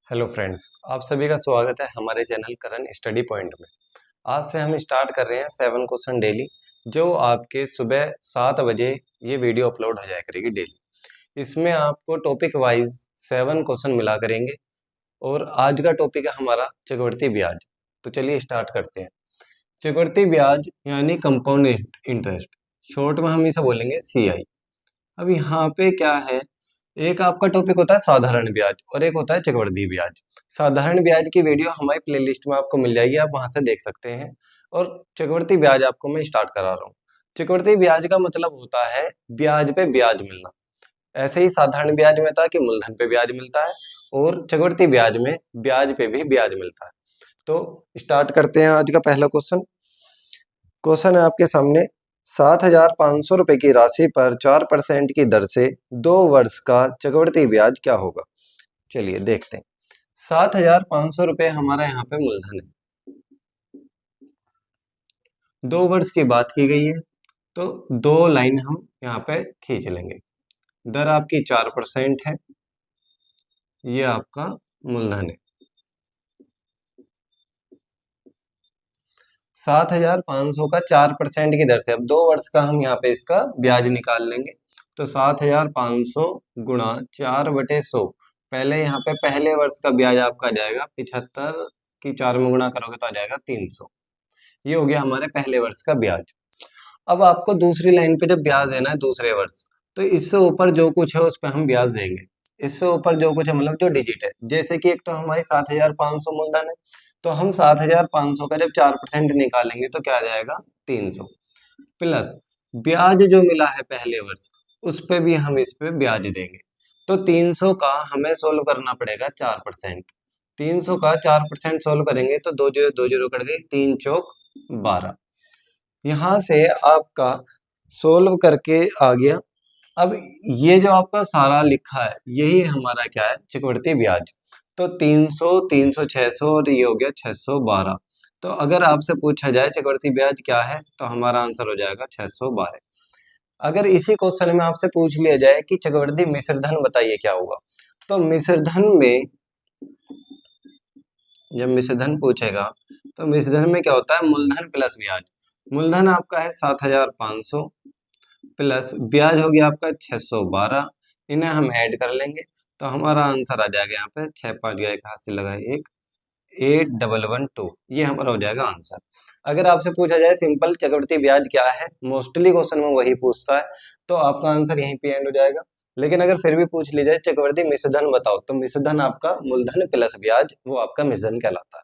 Hello friends, आप सभी का स्वागत है हमारे चैनल करण स्टडी पॉइंट में। आज से हम स्टार्ट कर रहे हैं 7 क्वेश्चन डेली, जो आपके सुबह 7 बजे ये वीडियो अपलोड हो जाया करेगी डेली। इसमें आपको टॉपिक वाइज 7 क्वेश्चन मिला करेंगे और आज का टॉपिक है हमारा चक्रवृद्धि ब्याज। तो चलिए स्टार्ट करते हैं। चक्रवृद्धि ब्याज यानी कंपाउंड इंटरेस्ट, शॉर्ट में हम इसे बोलेंगे CI। अब यहाँ पे क्या है, एक आपका टॉपिक होता है साधारण ब्याज और एक होता है चक्रवृद्धि ब्याज। साधारण ब्याज की वीडियो हमारी प्लेलिस्ट में आपको मिल जाएगी, आप वहां से देख सकते हैं। और चक्रवृद्धि ब्याज आपको मैं स्टार्ट करा रहा हूँ। चक्रवृद्धि ब्याज का मतलब होता है ब्याज पे ब्याज मिलना। ऐसे ही साधारण ब्याज में था कि मूलधन पे ब्याज मिलता है, और चक्रवृद्धि ब्याज में ब्याज पे भी ब्याज मिलता है। तो स्टार्ट करते हैं आज का पहला क्वेश्चन। क्वेश्चन है आपके सामने, 7,500 रुपए की राशि पर 4% की दर से 2 वर्ष का चक्रवृद्धि ब्याज क्या होगा। चलिए देखते हैं। 7,500 रुपए हमारा यहाँ पे मूलधन है, 2 वर्ष की बात की गई है, तो 2 लाइन हम यहाँ पे खींच लेंगे। दर आपकी 4% है, ये आपका मूलधन है। 7,500 का 4% की दर से, अब 2 वर्ष का हम यहाँ पे इसका ब्याज निकाल लेंगे। तो 7,500 गुणा 4/100, पहले यहाँ पे पहले वर्ष का ब्याज आपका आ जाएगा 75 की 4 में गुणा करोगे तो आ जाएगा 300। ये हो गया हमारे पहले वर्ष का ब्याज। अब आपको दूसरी लाइन पे जब ब्याज देना है दूसरे वर्ष, तो इससे ऊपर जो कुछ है उस पर हम ब्याज देंगे। इससे ऊपर जो कुछ है मतलब जो डिजिट है, जैसे कि एक तो हमारी 7,500 मूलधन है, तो हम 7,500 का जब 4% निकालेंगे तो क्या आ जाएगा 300, प्लस ब्याज जो मिला है पहले वर्ष उस पे भी हम इस पे ब्याज देंगे। तो 300 का हमें सोल्व करना पड़ेगा 4%। 300 का 4% सोल्व करेंगे तो 2 जीरो कट गई, 3 चौक 12। यहाँ से आपका सोल्व करके आ गया। अब ये जो आपका सारा लिखा है यही हमारा क्या है, चक्रवृद्धि ब्याज। तो 300 300 600 और ये हो गया 612। तो अगर आपसे पूछा जाए चक्रवृद्धि ब्याज क्या है तो हमारा आंसर हो जाएगा 612। अगर इसी क्वेश्चन में आपसे पूछ लिया जाए कि चक्रवृद्धि मिश्र धन बताइए क्या होगा, तो मिश्र धन में जब मिश्र धन पूछेगा तो मिश्र धन में क्या होता है, मूलधन प्लस ब्याज। मूलधन आपका है 7,500 प्लस ब्याज हो गया आपका 612, इन्हें हम ऐड कर लेंगे तो हमारा आंसर आ जाएगा यहाँ पे 6 5 गया, एक हाथ से लगाए एक, 8112। ये हमारा हो जाएगा आंसर। अगर आपसे पूछा जाए सिंपल चक्रवृद्धि ब्याज क्या है, मोस्टली क्वेश्चन में वही पूछता है, तो आपका आंसर यहीं पे एंड हो जाएगा। लेकिन अगर फिर भी पूछ ली जाए चक्रवृद्धि मिश्र धन बताओ, तो मिश्र धन आपका मूलधन प्लस ब्याज, वो आपका मिश्र धन कहलाता है।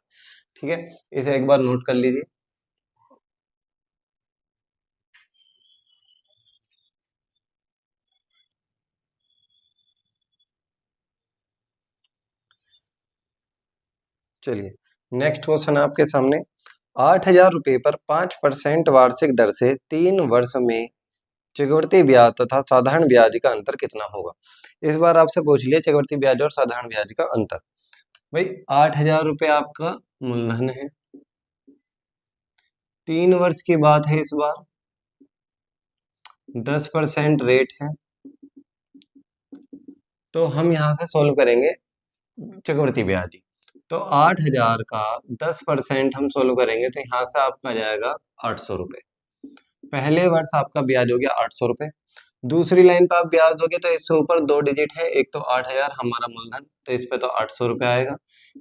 ठीक है, इसे एक बार नोट कर लीजिए। चलिए नेक्स्ट क्वेश्चन है आपके सामने। 8,000 रुपये पर 5% वार्षिक दर से 3 वर्ष में चक्रवृद्धि ब्याज तथा साधारण ब्याज का अंतर कितना होगा। इस बार आपसे पूछ लिया चक्रवृद्धि ब्याज और साधारण ब्याज का अंतर। भाई 8,000 रुपये आपका मूलधन है, 3 वर्ष की बात है, इस बार 10% रेट है, तो हम यहाँ से सोल्व करेंगे चक्रवृद्धि ब्याज। तो 8,000 का 10% हम सोल्व करेंगे तो यहाँ से आपका आ जाएगा 800 रुपये। पहले वर्ष आपका ब्याज हो गया 800 रुपये। दूसरी लाइन पे आप ब्याज दोगे तो इससे ऊपर 2 डिजिट है, एक तो 8,000 हमारा मूलधन, तो इस पे तो 800 रुपये आएगा।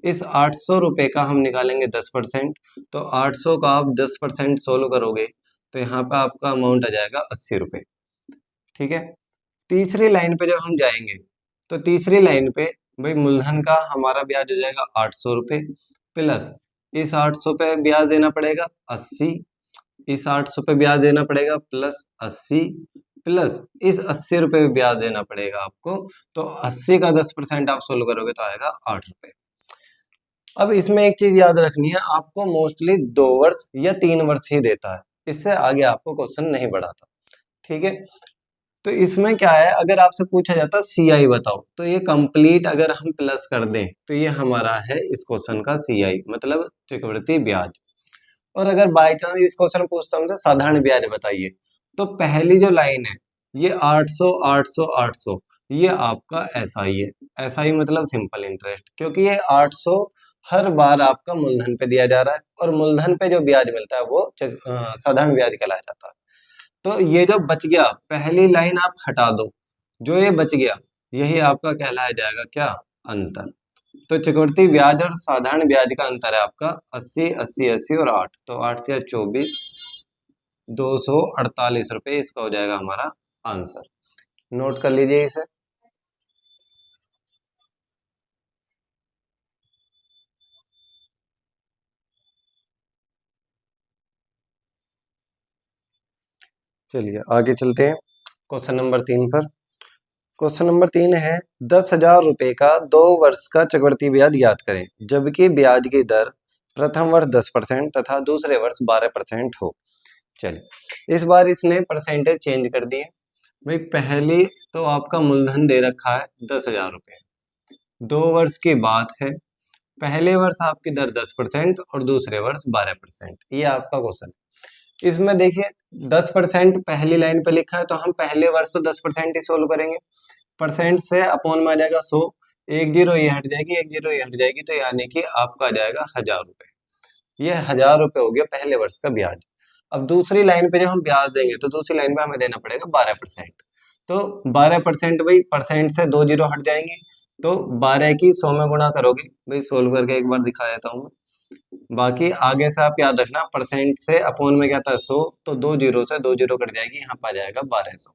इस 800 रुपये का हम निकालेंगे 10%, तो 800 का आप 10% सोल्व करोगे तो यहाँ पे आपका अमाउंट आ जाएगा 80 रुपये। ठीक है, तीसरी लाइन पे जब हम जाएंगे तो तीसरी लाइन पे भाई मूलधन का हमारा ब्याज हो जाएगा 800 रुपये, प्लस इस 800 पे ब्याज देना पड़ेगा 80, इस 800 पे ब्याज देना पड़ेगा प्लस 80, प्लस इस 80 रुपये पे ब्याज देना पड़ेगा आपको। तो 80 का 10% आप सोल्व करोगे तो आएगा 8 रुपये। अब इसमें एक चीज याद रखनी है, आपको मोस्टली 2 वर्ष या 3 वर्ष ही देता है, इससे आगे आपको क्वेश्चन नहीं बढ़ाता। ठीक है, तो इसमें क्या है, अगर आपसे पूछा जाता CI बताओ, तो ये कंप्लीट अगर हम प्लस कर दें तो ये हमारा है इस क्वेश्चन का CI, मतलब चक्रवृद्धि ब्याज। और अगर बाई चांस इस क्वेश्चन पूछता हूँ साधारण ब्याज बताइए, तो पहली जो लाइन है ये 800 800 800, ये आपका SI है। SI मतलब सिंपल इंटरेस्ट, क्योंकि ये 800 हर बार आपका मूलधन पे दिया जा रहा है और मूलधन पे जो ब्याज मिलता है वो साधारण ब्याज कहलाया जाता है। तो ये जो बच गया, पहली लाइन आप हटा दो, जो ये बच गया यही आपका कहलाया जाएगा क्या, अंतर। तो चक्रवृद्धि ब्याज और साधारण ब्याज का अंतर है आपका 80 80 80 और 8, तो 8 या 24, 248 रुपये इसका हो जाएगा हमारा आंसर। नोट कर लीजिए इसे। चलिए आगे चलते हैं क्वेश्चन नंबर 3 पर। क्वेश्चन नंबर 3 है 10,000 रुपए का 2 वर्ष का चक्रवृद्धि ब्याज याद करें, जबकि ब्याज की दर प्रथम वर्ष 10% तथा दूसरे वर्ष 12% हो। चलिए इस बार इसने परसेंटेज चेंज कर दिए। भाई पहली तो आपका मूलधन दे रखा है 10,000 रुपये, 2 वर्ष की बात है, पहले वर्ष आपकी दर 10% और दूसरे वर्ष 12%, ये आपका क्वेश्चन। इसमें देखिए 10% पहली लाइन पे लिखा है, तो हम पहले वर्ष तो 10% ही सोल्व करेंगे। परसेंट से अपॉन में आ जाएगा 100, एक जीरो ये हट जाएगी, एक जीरो ये हट जाएगी, तो यानी कि आपका आ जाएगा 1,000 रुपये। ये 1,000 रुपये हो गया पहले वर्ष का ब्याज। अब दूसरी लाइन पे जब हम ब्याज देंगे तो दूसरी लाइन पे हमें देना पड़ेगा 12%। तो 12% भाई, परसेंट से 2 जीरो हट जाएंगे, तो 12 की 100 में गुणा करोगे। भाई सोल्व करके एक बार दिखा देता हूँ मैं। बाकी आगे से आप याद रखना, परसेंट से अपॉन में क्या था 100, तो 2 जीरो से 2 जीरो कट जाएगी, यहाँ पर आ जाएगा 1200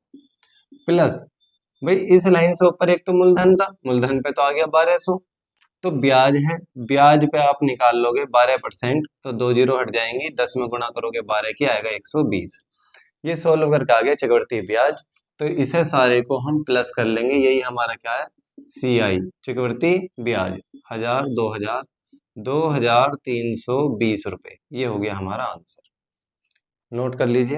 प्लस। भाई इस लाइन से ऊपर एक तो मूलधन था, मूलधन पे तो आ गया 1200, तो ब्याज है, ब्याज पे आप निकाल लोगे 12%, तो 2 जीरो हट जाएंगी, 10 में गुणा करोगे 12 की आएगा 120। ये सोल्व करके आ गया चक्रवृद्धि ब्याज। तो इसे सारे को हम प्लस कर लेंगे, यही हमारा क्या है, CI चक्रवृद्धि ब्याज। 1000, 2000, 2,320 रुपये, ये हो गया हमारा आंसर। नोट कर लीजिए।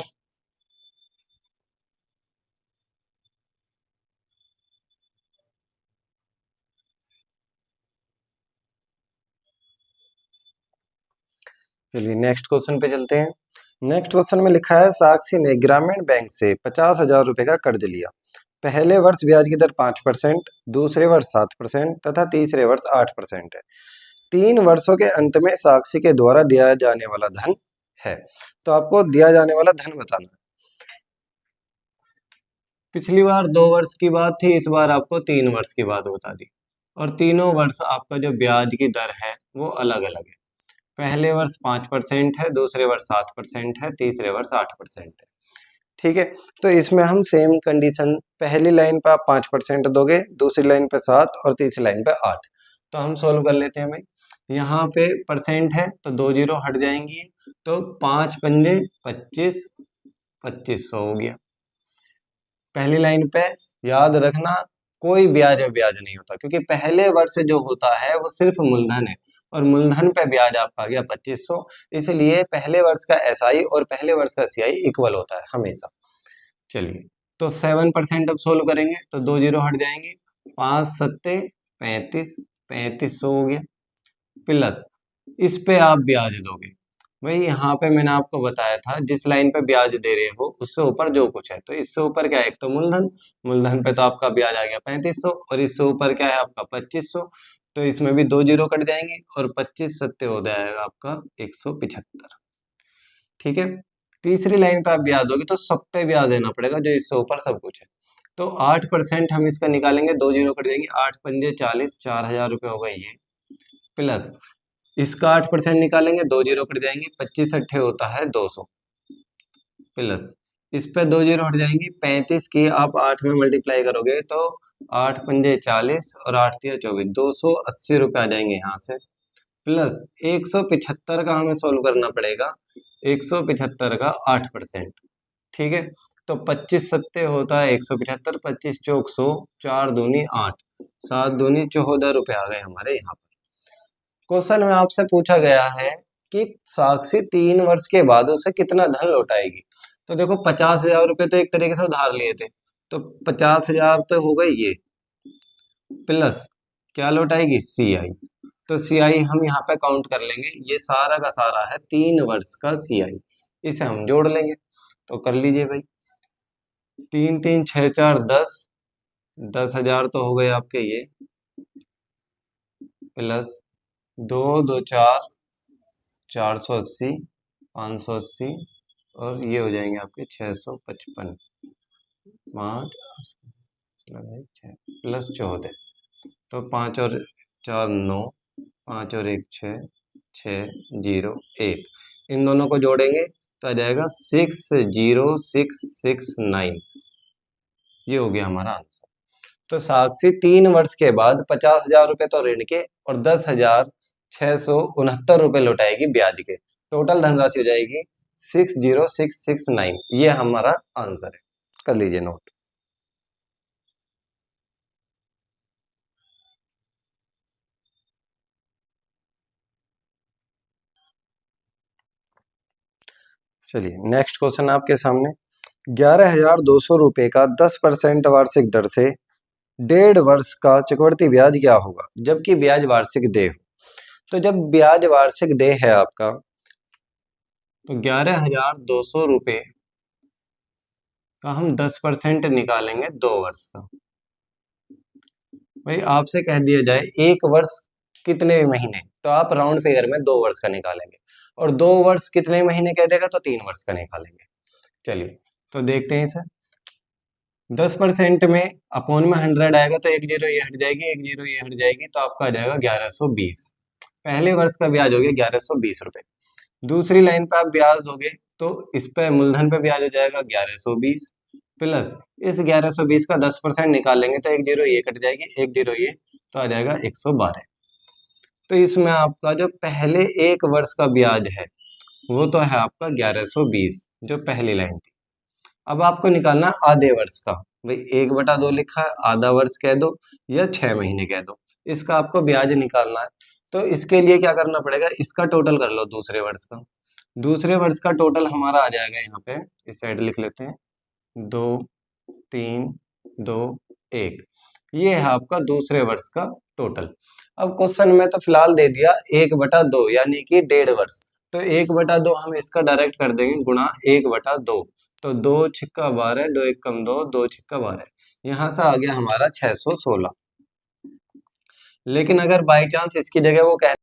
चलिए नेक्स्ट क्वेश्चन पे चलते हैं। नेक्स्ट क्वेश्चन में लिखा है साक्षी ने ग्रामीण बैंक से 50,000 रुपए का कर्ज लिया। पहले वर्ष ब्याज की दर 5%, दूसरे वर्ष 7% तथा तीसरे वर्ष 8% है। 3 वर्षों के अंत में साक्षी के द्वारा दिया जाने वाला धन है। तो आपको दिया जाने वाला धन बताना है। पिछली बार 2 वर्ष की बात थी, इस बार आपको 3 वर्ष की बात बता दी, और तीनों वर्ष आपका जो ब्याज की दर है वो अलग अलग है। पहले वर्ष 5% है, दूसरे वर्ष 7% है, तीसरे वर्ष 8% है। ठीक है, तो इसमें हम सेम कंडीशन, पहली लाइन पे आप 5% दोगे, दूसरी लाइन पे 7 और तीसरी लाइन पे 8। तो हम सोल्व कर लेते हैं भाई। यहाँ पे परसेंट है तो 2 जीरो हट जाएंगी, तो 5 पंजे 25, 2500 हो गया। पहली लाइन पे याद रखना, कोई ब्याज में ब्याज नहीं होता, क्योंकि पहले वर्ष जो होता है वो सिर्फ मूलधन है, और मूलधन पे ब्याज आपका आ गया 2500। इसलिए पहले वर्ष का SI और पहले वर्ष का CI इक्वल होता है हमेशा। चलिए, तो 7% अब सोल्व करेंगे, तो 2 जीरो हट जाएंगे, 5 सत्ते 35, 3500 हो गया, प्लस इस पे आप ब्याज दोगे। वही यहाँ पे मैंने आपको बताया था, जिस लाइन पे ब्याज दे रहे हो उससे ऊपर जो कुछ है, तो इससे ऊपर क्या है, एक तो मूलधन, मूलधन पे तो आपका ब्याज आ गया 3500, और इससे ऊपर क्या है आपका 2500, तो इसमें भी 2 जीरो कट जाएंगे, और 25 सत्ते हो जाएगा आपका 175। ठीक है, तीसरी लाइन पे आप ब्याज दोगे तो सब पे ब्याज देना पड़ेगा जो इससे ऊपर सब कुछ है। तो 8% हम इसका निकालेंगे, 2 जीरो कट जाएंगे, 8 पंजे 40, 4,000 रुपये हो गए ये, प्लस इसका 8% निकालेंगे, 2 जीरो कट जाएंगे, 25 अट्ठे होता है 200, प्लस इस पे 2 जीरो हट जाएंगी, 35 की आप 8 में मल्टीप्लाई करोगे तो 8 पंजे 40 और 8 तिया 24, 280 रुपये आ जाएंगे यहाँ से, प्लस 175 का हमें सोल्व करना पड़ेगा, 175 का 8%। ठीक है, तो 25 सत्ते होता है 175, 25 चौक 100, 4 दूनी 8, 7 दूनी 14 रुपये आ गए हमारे यहाँ पर। क्वेश्चन में आपसे पूछा गया है कि साक्षी 3 वर्ष के बाद उसे कितना धन लौटाएगी। तो देखो 50,000 रुपये तो एक तरीके से उधार लिए थे, तो 50,000 तो हो गई ये, प्लस क्या लौटाएगी, CI। तो CI हम यहाँ पे काउंट कर लेंगे, ये सारा का सारा है 3 वर्ष का CI, इसे हम जोड़ लेंगे। तो कर लीजिए भाई, 3 3 6 4 10, 10,000 तो हो गए आपके ये, प्लस 2 2 4, 480, 580, और ये हो जाएंगे आपके 655, 5 6 प्लस 14, तो 5 और 4 9, 5 और 1 6, 6 0 1, इन दोनों को जोड़ेंगे तो आ जाएगा 60669। ये हो गया हमारा आंसर। तो साक्षी 3 वर्ष के बाद 50,000 रुपए तो ऋण के और 10,669 रुपए लौटाएगी ब्याज के। टोटल धनराशि हो जाएगी 60669। ये हमारा आंसर है, कर लीजिए नोट। चलिए नेक्स्ट क्वेश्चन आपके सामने। 11,200 रुपए का 10% वार्षिक दर से 1.5 वर्ष का चक्रवृद्धि ब्याज क्या होगा जबकि ब्याज वार्षिक देय हो। तो जब ब्याज वार्षिक देय है आपका, तो 11,200 रुपए का हम 10% निकालेंगे 2 वर्ष का। भाई आपसे कह दिया जाए 1 वर्ष कितने महीने, तो आप राउंड फिगर में 2 वर्ष का निकालेंगे, और 2 वर्ष कितने महीने कह देगा तो 3 वर्ष का निकालेंगे। चलिए तो देखते हैं सर। 10% में अपॉन में 100 आएगा तो 1 0 ये हट जाएगी, 1 0 ये हट जाएगी, तो आपका आ जाएगा 1120। पहले वर्ष का ब्याज हो गया 1120 रुपए। दूसरी लाइन पे आप ब्याज दोगे तो इस पे मूलधन पे ब्याज हो जाएगा 1120, प्लस इस 1120 का 10% निकाल लेंगे तो 1 0 ये कट जाएगी, 1 0 ये, तो आ जाएगा 112। तो इसमें आपका जो पहले 1 वर्ष का ब्याज है वो तो है आपका 1120, जो पहली लाइन थी। अब आपको निकालना आधे वर्ष का। भाई 1/2 लिखा है, आधा वर्ष कह दो या 6 महीने कह दो, इसका आपको ब्याज निकालना है। तो इसके लिए क्या करना पड़ेगा, इसका टोटल कर लो दूसरे वर्ष का। दूसरे वर्ष का टोटल हमारा आ जाएगा, यहाँ पे इस साइड लिख लेते हैं, 2 3 2 1। ये है आपका दूसरे वर्ष का टोटल। अब क्वेश्चन में तो फिलहाल दे दिया 1/2 यानी कि 1.5 वर्ष, तो 1/2 हम इसका डायरेक्ट कर देंगे गुणा 1/2, तो 2 छिक्का 12, 2 1 कम 2, 2 छिक्का 12, यहाँ से आ गया हमारा 616। लेकिन अगर बाई चांस इसकी जगह वो कह,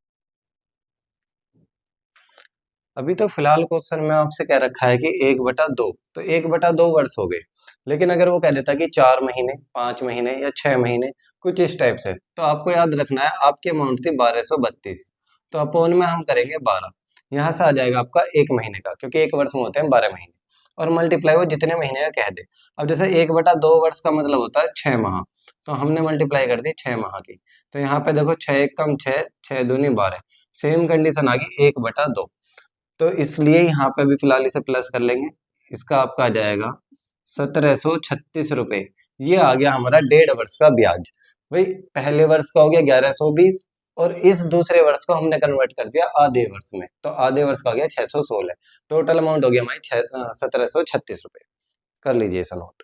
अभी तो फिलहाल क्वेश्चन में आपसे कह रखा है कि 1/2, तो 1/2 वर्ष हो गए। लेकिन अगर वो कह देता कि 4 महीने, 5 महीने या 6 महीने, कुछ इस टाइप से, तो आपको याद रखना है आपकी अमाउंट थी 1232, तो अपोन में हम करेंगे 12, यहाँ से आ जाएगा आपका 1 महीने का, क्योंकि 1 वर्ष में होते हैं 12 महीने, और मल्टीप्लाई वो जितने महीने का कह दे। अब जैसे 1/2 वर्ष का मतलब होता है 6 माह, तो हमने मल्टीप्लाई कर दी 6 माह की, तो यहाँ पे देखो 6 1 कम 6, 6 दूनी 12, सेम कंडीशन आ गई 1/2, तो इसलिए यहाँ पे भी फिलहाल इसे प्लस कर लेंगे। इसका आपका आ जाएगा 1736 रुपए। ये आ गया हमारा 1.5 वर्ष का ब्याज। भाई पहले वर्ष का हो गया 1120, और इस दूसरे वर्ष को हमने कन्वर्ट कर दिया आधे वर्ष में, तो आधे वर्ष का हो गया 616। टोटल अमाउंट हो गया हमारी 1736 रुपए। कर लीजिए इसे नोट।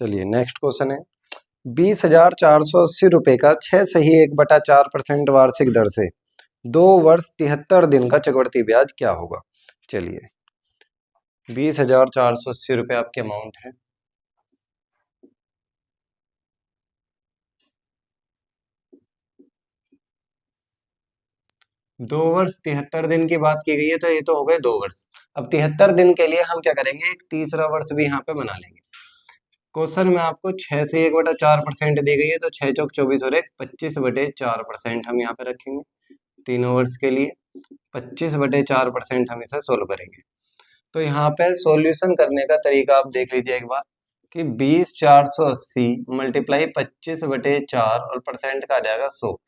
चलिए नेक्स्ट क्वेश्चन है। 20,480 रुपए का 6 सही 1/4% वार्षिक दर से 2 वर्ष 73 दिन का चक्रवृद्धि ब्याज क्या होगा। चलिए 20,480 रुपए आपके अमाउंट है। 2 वर्ष 73 दिन की बात की गई है, तो ये तो हो गए 2 वर्ष। अब 73 दिन के लिए हम क्या करेंगे, एक तीसरा वर्ष भी यहाँ पे बना लेंगे। क्वेश्चन में आपको 6 से 1/4% दी गई है, तो 6 चौक 24 और 1 25/4% हम यहाँ पे रखेंगे तीनों वर्ष के लिए। 25/4% हम इसे सोल्व करेंगे। तो यहाँ पे सॉल्यूशन करने का तरीका आप देख लीजिए एक बार, कि 20,480 मल्टीप्लाई 25/4 और परसेंट का आ जाएगा 100।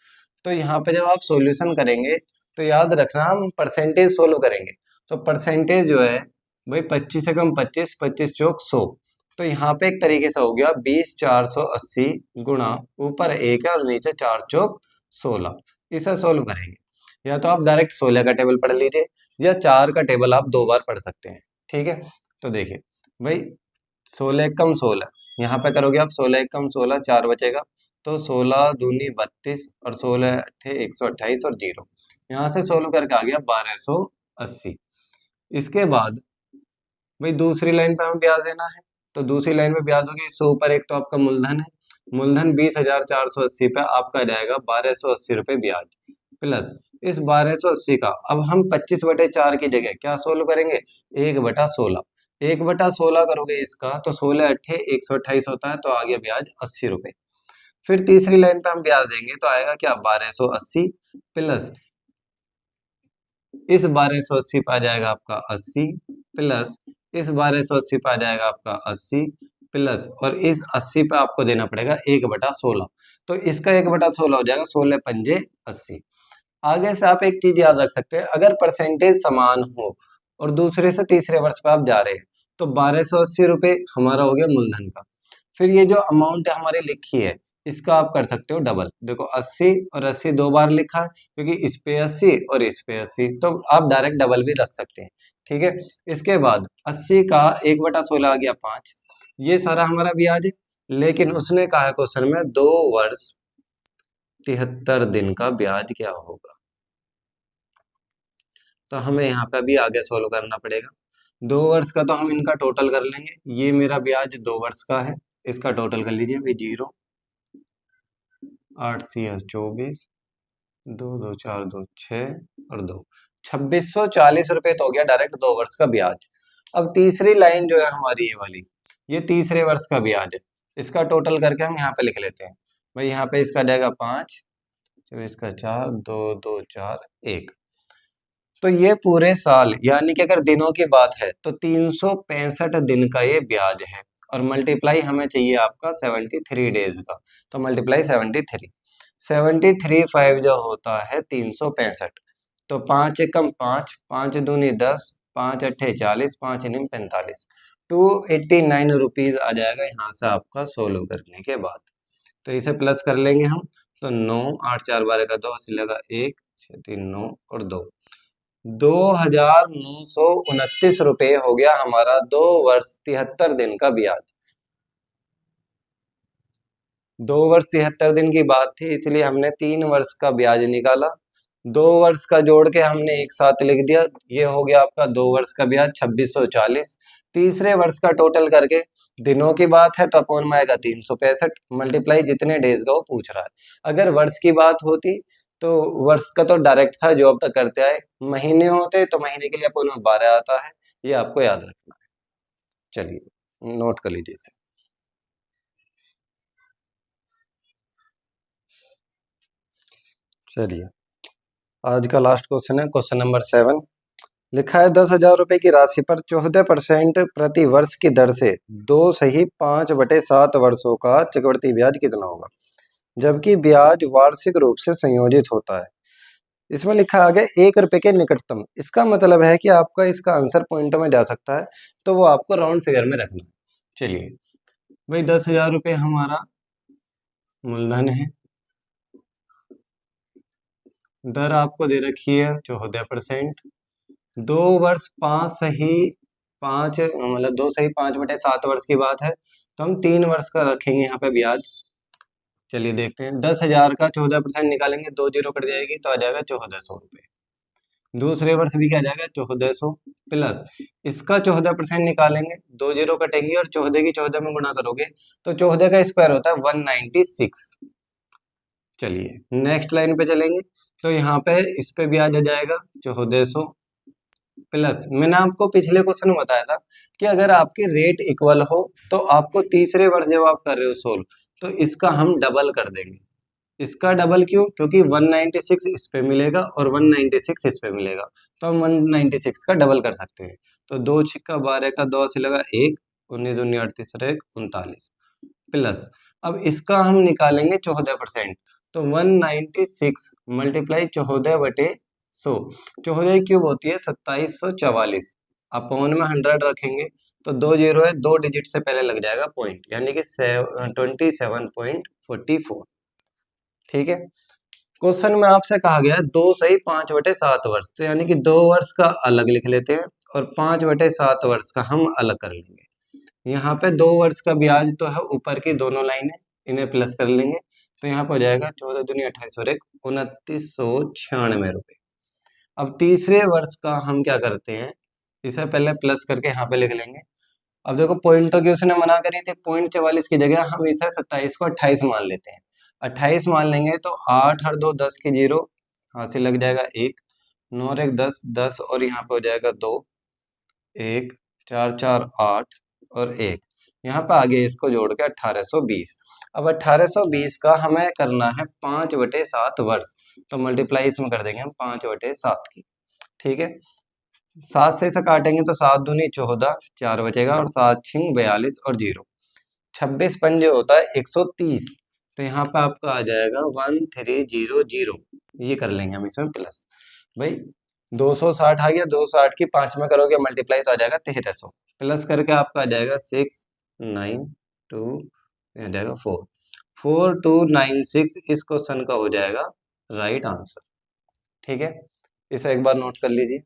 तो यहाँ पे जब आप सॉल्यूशन करेंगे तो याद रखना हम परसेंटेज सोल्व करेंगे, तो परसेंटेज जो है भाई 25 से कम 25, 25 चौक 100। तो यहाँ पे एक तरीके से हो गया 20,480 गुणा ऊपर 1 है और नीचे 4 चौक 16। इसे सोल्व करेंगे, या तो आप डायरेक्ट 16 का टेबल पढ़ लीजिए, या 4 का टेबल आप 2 बार पढ़ सकते हैं। ठीक है, तो देखिए भाई 16 कम 16, यहाँ पे करोगे आप 16 कम 16, 4 बचेगा, तो 16 दूनी 32 और 16 अट्ठे 128 और 0 यहाँ से सोल्व करके आ गया 1280। इसके बाद भाई दूसरी लाइन पे हमें ब्याज देना है, तो दूसरी लाइन पे ब्याज होगी 100 ऊपर एक तो आपका मूलधन है, मूलधन 20,480 पे आपका जाएगा 1280 रुपये ब्याज, प्लस इस 1280 का अब हम 25/4 की जगह क्या सोल्व करेंगे, 1/16। 1/16 करोगे इसका तो 16 अट्ठे 128 होता है, तो आ गया ब्याज 80 रुपये। फिर तीसरी लाइन पे हम ब्याज देंगे तो आएगा क्या 1280 प्लस इस 1280 पे आ जाएगा आपका 80 प्लस इस 1280 पे आ जाएगा आपका 80 प्लस और इस 80 पे आपको देना पड़ेगा 1/16, तो इसका 1/16 हो जाएगा 16 पंजे 80। आगे से आप एक चीज याद रख सकते हैं, अगर परसेंटेज समान हो और दूसरे से तीसरे वर्ष पे आप जा रहे हैं तो 1280 रुपये हमारा हो गया मूलधन का। फिर ये जो अमाउंट हमारी लिखी है इसका आप कर सकते हो डबल, देखो 80 और 80 दो बार लिखा है क्योंकि इस पे 80 और इस पे 80, तो आप डायरेक्ट डबल भी रख सकते हैं। ठीक है, इसके बाद 80 का 1/16 आ गया 5, ये सारा हमारा ब्याज है। लेकिन उसने कहा है क्वेश्चन में 2 वर्ष 73 दिन का ब्याज क्या होगा, तो हमें यहाँ पे अभी आगे सोल्व करना पड़ेगा। 2 वर्ष का तो हम इनका टोटल कर लेंगे, ये मेरा ब्याज 2 वर्ष का है, इसका टोटल कर लीजिए भाई 0 8 4 24 2 2 4 2 6 और 2 2640 रुपये तो हो गया डायरेक्ट 2 वर्ष का ब्याज। अब तीसरी लाइन जो है हमारी ये वाली, ये तीसरे वर्ष का ब्याज है, इसका टोटल करके हम यहाँ पे लिख लेते हैं। भाई यहाँ पे इसका जाएगा 5 इसका 4 2 2 4 1, तो ये पूरे साल यानी कि अगर दिनों की बात है तो 365 दिन का ये ब्याज है, और मल्टीप्लाई हमें चाहिए आपका 73 डेज का, तो मल्टीप्लाई 73 735 जो होता है 365, तो 5 एकम 5 5 दूनी 10 5 अट्ठे 40 5 निम 45 289 रुपीज आ जाएगा यहाँ से आपका सोल्व करने के बाद। तो इसे प्लस कर लेंगे हम, तो 9 8 4 12 का 2 अस्सी लगा 1 6 3 9 और 2 2,929 रुपये हो गया हमारा 2 वर्ष 73 दिन का ब्याज। 2 वर्ष 73 दिन की बात थी इसलिए हमने 3 वर्ष का ब्याज निकाला, 2 वर्ष का जोड़ के हमने एक साथ लिख दिया, ये हो गया आपका 2 वर्ष का ब्याज 2640। तीसरे वर्ष का टोटल करके दिनों की बात है तो अपोन में आएगा 365, मल्टीप्लाई जितने डेज का वो पूछ रहा है। अगर वर्ष की बात होती तो वर्ष का तो डायरेक्ट था जो अब तक करते आए, महीने होते तो महीने के लिए अपोन में 12 आता है, ये आपको याद रखना है। चलिए नोट कर लीजिए इसे। चलिए आज का लास्ट क्वेश्चन है क्वेश्चन नंबर 7। लिखा है 10,000 रुपए की राशि पर 14% प्रति वर्ष की दर से 2 सही 5/7 वर्षों का चक्रवृद्धि ब्याज कितना होगा, जबकि ब्याज वार्षिक रूप से संयोजित होता है। इसमें लिखा आ गया 1 रुपए के निकटतम, इसका मतलब है कि आपका इसका आंसर पॉइंटों में जा सकता है, तो वो आपको राउंड फिगर में रखना है। चलिए भाई 10,000 रुपये हमारा मूलधन है, दर आपको दे रखी है 14%, 2 वर्ष 5 सही 5 मतलब 2 सही 5/7 वर्ष की बात है, तो हम 3 वर्ष का रखेंगे यहाँ पे ब्याज। चलिए देखते हैं, 10,000 का 14% निकालेंगे, 2 जीरो कट जाएगी तो आ जाएगा 1400 रुपये। दूसरे वर्ष भी क्या जाएगा 1400 प्लस इसका 14% निकालेंगे, 2 जीरो कटेंगे और 14 की 14 में गुणा करोगे तो 14 का स्क्वायर होता है 196। चलिए नेक्स्ट लाइन पे चलेंगे, तो यहाँ पे इस पे ब्याज आ जाएगा 1400 प्लस मैंने आपको पिछले क्वेश्चन में बताया था कि अगर आपके रेट इक्वल हो तो आपको तीसरे वर्ष जब आप कर रहे हो सोल्व तो इसका हम डबल कर देंगे। इसका डबल क्यों, क्योंकि 196 इस पे मिलेगा और 196 इस पे मिलेगा, तो हम 196 का डबल कर सकते हैं। तो 2 छिक्का 12 का 2 से लगा 1 19 दूनी 38 1 39 प्लस अब इसका हम निकालेंगे 14%, तो 196 मल्टीप्लाई 14/100, 14 क्यूब होती है 2744, अपॉन में 100 रखेंगे तो 2 जीरो है, 2 डिजिट से पहले लग जाएगा पॉइंट यानी कि 27.44। ठीक है, क्वेश्चन में आपसे कहा गया है 2 सही 5/7 वर्ष, तो यानी कि 2 वर्ष का अलग लिख लेते हैं और 5/7 वर्ष का हम अलग कर लेंगे। यहाँ पे 2 वर्ष का ब्याज तो है ऊपर की दोनों लाइनें, इन्हें प्लस कर लेंगे, तो यहाँ पर हो जाएगा 14 दूनी 28 और 1 2996 रुपये। अब तीसरे वर्ष का हम क्या करते हैं, इसे पहले प्लस करके यहाँ पे लिख लेंगे। अब देखो पॉइंटों की उसने मना करी थी, 0.44 की जगह हम इसे 27 को 28 मान लेते हैं। 28 मान लेंगे तो 8 और 2 10 की 0, यहाँ से लग जाएगा 1, 9 और 1 10, 10 और यहाँ पे हो जाएगा 2, 1 4 4 8 और 1, यहाँ पे आगे इसको जोड़ के 1820। अब 1820 का हमें करना है 5/7 वर्ष, तो मल्टीप्लाई इसमें कर देंगे हम 5/7 की। ठीक है, 7 से इसे काटेंगे तो 7 दूनी 14, 4 बचेगा और 7 छिंग 42 और 0, 26 पंजे होता है 130, तो यहाँ पे आपका आ जाएगा 1300। ये कर लेंगे हम इसमें प्लस। भाई 260 आ गया, 260 की 5 में करोगे मल्टीप्लाई तो आ जाएगा 1300, प्लस करके आपका आ जाएगा 692, आ जाएगा 4296। इस क्वेश्चन का हो जाएगा राइट आंसर। ठीक है, इसे एक बार नोट कर लीजिए।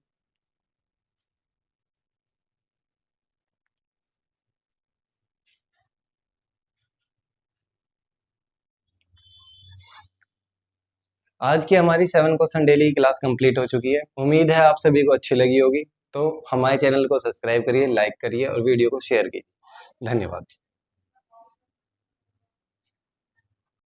आज की हमारी 7 क्वेश्चन डेली की क्लास कंप्लीट हो चुकी है। उम्मीद है आप सभी को अच्छी लगी होगी। तो हमारे चैनल को सब्सक्राइब करिए, लाइक करिए और वीडियो को शेयर कीजिए। धन्यवाद।